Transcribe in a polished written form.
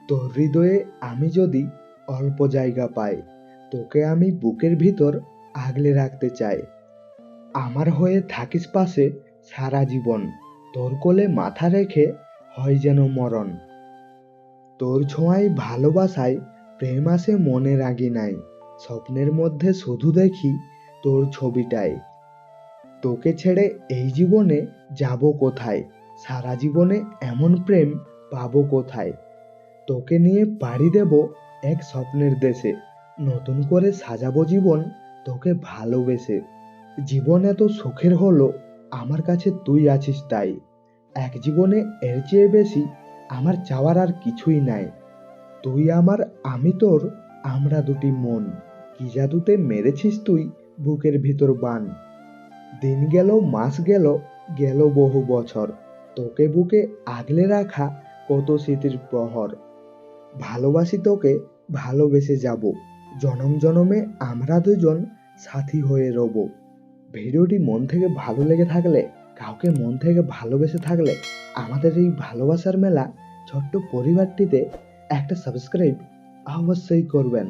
তোর হৃদয়ে আমি যদি অল্প জায়গা পাই, তোকে আমি বুকের ভিতর আগলে রাখতে চাই। আমার হয়ে থাকিস পাশে সারা জীবন, তোর কোলে মাথা রেখে হয় যেন মরণ। তোর ছোঁয়ায় ভালোবাসায় প্রেম আসে মনের আগিনায়, স্বপ্নের মধ্যে শুধু দেখি তোর ছবিটাই। তোকে ছেড়ে এই জীবনে যাব কোথায়, সারা জীবনে এমন প্রেম পাবো কোথায়। তোকে নিয়ে পাড়ি দেব এক স্বপ্নের দেশে, নতুন করে সাজাবো জীবন তোকে ভালোবেসে। জীবন এত সুখের হলো আমার কাছে তুই আছিস তাই, এক জীবনে এর চেয়ে বেশি আমার চাওয়ার আর কিছুই নাই। তুই আমার আমি তোর, আমরা দুটি মন, কি জাদুতে মেরেছিস তুই বুকের ভিতর বান। দিন গেল মাস গেল, গেল বহু বছর, তোকে বুকে আগলে রাখা কত স্মৃতির প্রহর। ভালোবাসি তোকে, ভালোবেসে যাব, জনম জনমে আমরা দুজন সাথী হয়ে রব। ভিডিওটি মন থেকে ভালো লেগে থাকলে, কাউকে মন থেকে ভালোবেসে থাকলে আমাদের এই ভালোবাসার মেলা ছোট্ট পরিবারটিতে একটা সাবস্ক্রাইব অবশ্যই করবেন।